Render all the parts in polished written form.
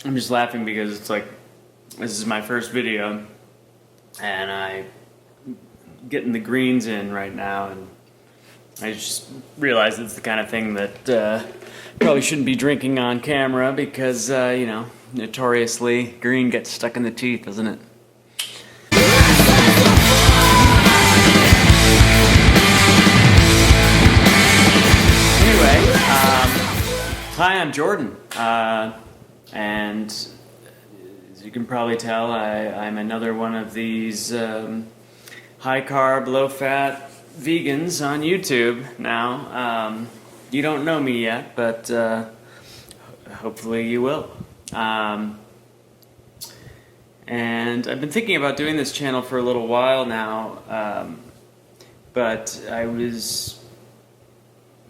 I'm just laughing because it's like, this is my first video, and I getting the greens in right now, and I just realized it's the kind of thing that probably shouldn't be drinking on camera because, you know, notoriously, green gets stuck in the teeth, doesn't it? Anyway, hi, I'm Jordan, and as you can probably tell, I'm another one of these high-carb, low-fat vegans on YouTube now. You don't know me yet, but hopefully you will. And I've been thinking about doing this channel for a little while now, but I was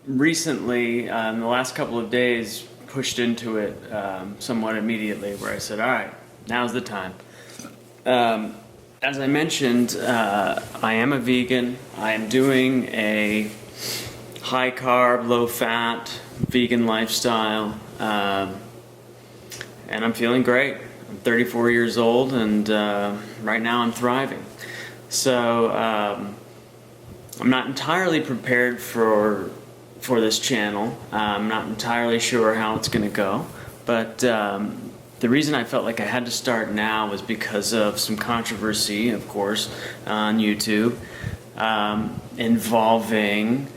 recently, in the last couple of days, pushed into it somewhat immediately, where I said, all right, now's the time. As I mentioned, I am a vegan. I am doing a high-carb, low-fat vegan lifestyle, and I'm feeling great. I'm 34 years old, and right now I'm thriving. So I'm not entirely prepared for this channel. I'm not entirely sure how it's going to go, but the reason I felt like I had to start now was because of some controversy, of course, on YouTube, involving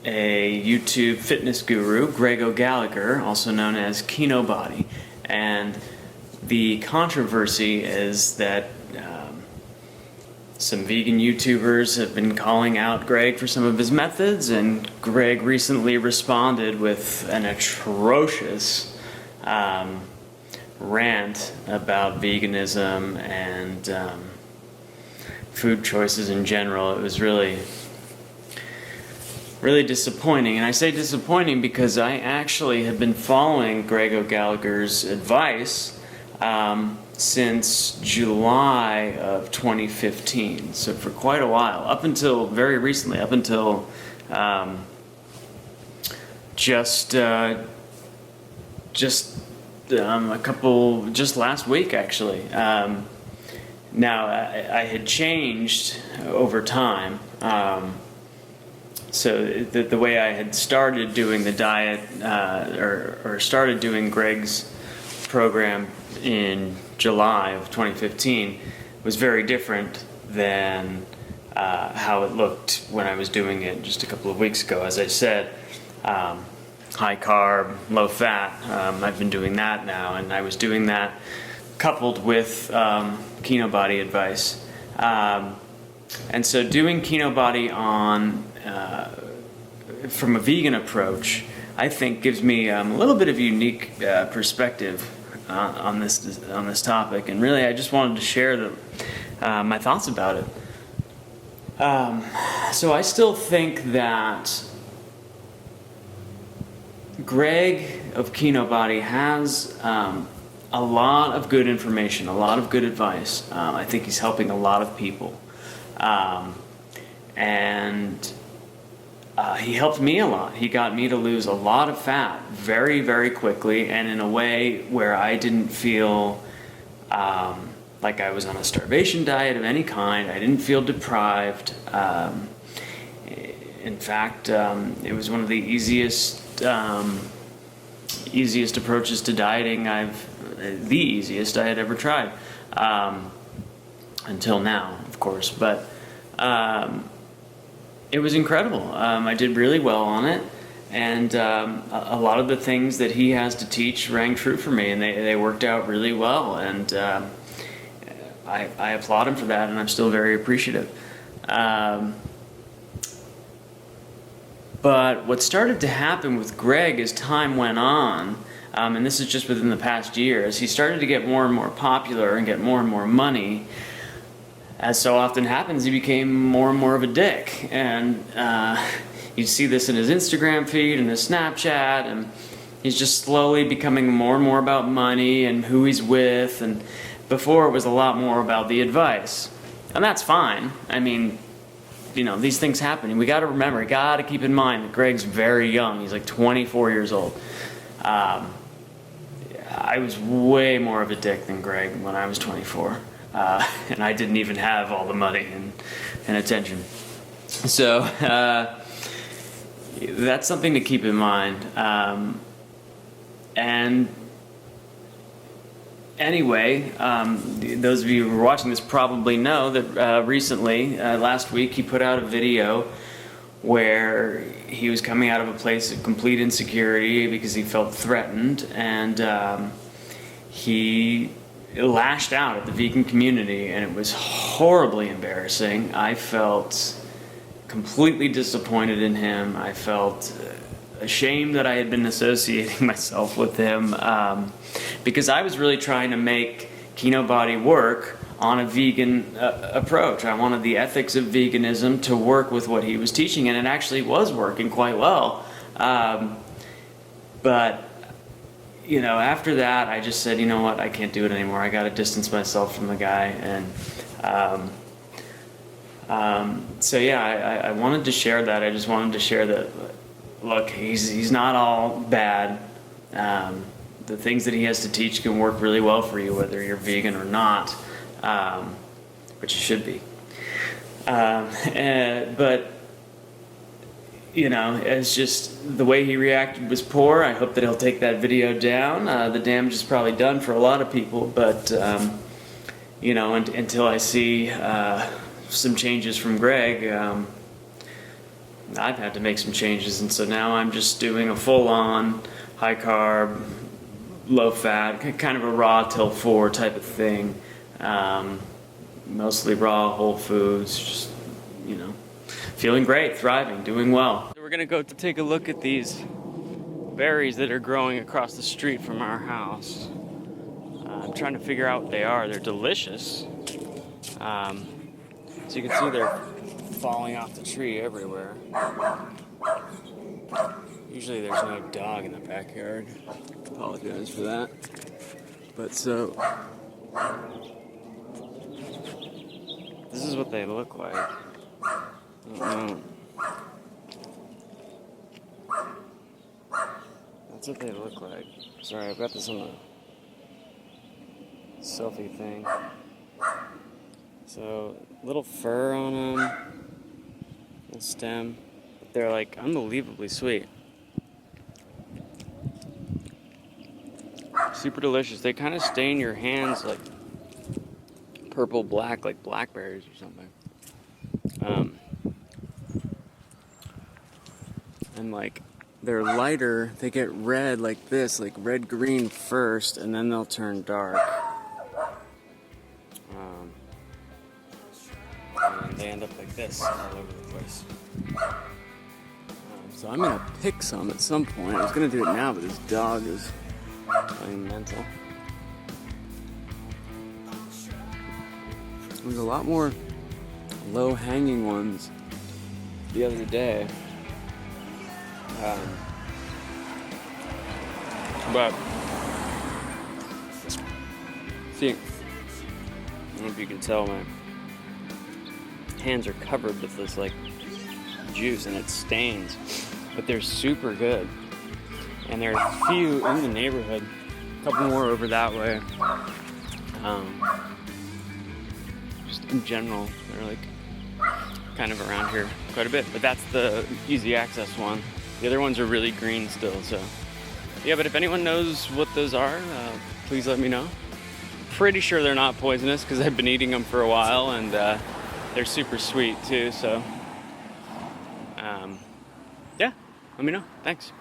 a YouTube fitness guru, Greg O'Gallagher, also known as Kinobody. And the controversy is that some vegan YouTubers have been calling out Greg for some of his methods, and Greg recently responded with an atrocious rant about veganism and food choices in general. It was really disappointing, and I say disappointing because I actually have been following Greg O'Gallagher's advice since July of 2015, so for quite a while, up until very recently, up until just last week actually. Now I had changed over time. So the way I had started doing the diet, or started doing Greg's program in July of 2015 was very different than how it looked when I was doing it just a couple of weeks ago. As I said, high carb, low fat, I've been doing that now, and I was doing that coupled with Kinobody advice. And so doing Kinobody on from a vegan approach, I think gives me a little bit of a unique perspective on this topic, and really I just wanted to share my thoughts about it. So I still think that Greg of Kinobody has a lot of good information, a lot of good advice. I think he's helping a lot of people. And he helped me a lot. He got me to lose a lot of fat very, very quickly, and in a way where I didn't feel like I was on a starvation diet of any kind. I didn't feel deprived. In fact, it was one of the easiest approaches to dieting the easiest I had ever tried, until now, of course. But it was incredible. I did really well on it, and a lot of the things that he has to teach rang true for me, and they worked out really well, and I applaud him for that, and I'm still very appreciative. But what started to happen with Greg as time went on, and this is just within the past year, as he started to get more and more popular and get more and more money, as so often happens, he became more and more of a dick. And you see this in his Instagram feed and his Snapchat, and he's just slowly becoming more and more about money and who he's with. And before it was a lot more about the advice. And that's fine. I mean, you know, these things happen. And we got to remember, we got to keep in mind that Greg's very young. He's like 24 years old. I was way more of a dick than Greg when I was 24. And I didn't even have all the money and attention. So that's something to keep in mind. And anyway, those of you who are watching this probably know that recently, last week, he put out a video where he was coming out of a place of complete insecurity because he felt threatened, and he lashed out at the vegan community, and it was horribly embarrassing. I felt completely disappointed in him. I felt ashamed that I had been associating myself with him, because I was really trying to make Kinobody work on a vegan approach. I wanted the ethics of veganism to work with what he was teaching, and it actually was working quite well. But you know, after that, I just said, you know what, I can't do it anymore. I got to distance myself from the guy, and so yeah, I wanted to share that. I just wanted to share that. Look, he's not all bad. The things that he has to teach can work really well for you, whether you're vegan or not, but you should be. But you know, it's just the way he reacted was poor. I hope that he'll take that video down. The damage is probably done for a lot of people, but you know, until I see some changes from Greg, I've had to make some changes, and so now I'm just doing a full-on high carb, low fat, kind of a raw till 4 type of thing. Mostly raw, whole foods, just, you know, feeling great, thriving, doing well. We're gonna go to take a look at these berries that are growing across the street from our house. I'm trying to figure out what they are. They're delicious. So you can see they're falling off the tree everywhere. Usually there's no dog in the backyard. Apologize for that. But so, this is what they look like. I don't know. That's what they look like. Sorry, I've got this on the selfie thing. So, little fur on them, little stem, but they're like unbelievably sweet. Super delicious. They kind of stain your hands like purple black, like blackberries or something. And like they're lighter, they get red like this, like red green first, and then they'll turn dark. And they end up like this all over the place. So I'm gonna pick some at some point. I was gonna do it now, but this dog is going mental. There's a lot more low-hanging ones the other day. But see, I don't know if you can tell, my hands are covered with this like juice and it stains, but they're super good. And there are a few in the neighborhood, a couple more over that way. Just in general, they're like kind of around here quite a bit, but that's the easy access one. The other ones are really green still, so yeah. But if anyone knows what those are, please let me know. Pretty sure they're not poisonous because I've been eating them for a while, and they're super sweet too. So yeah, let me know. Thanks.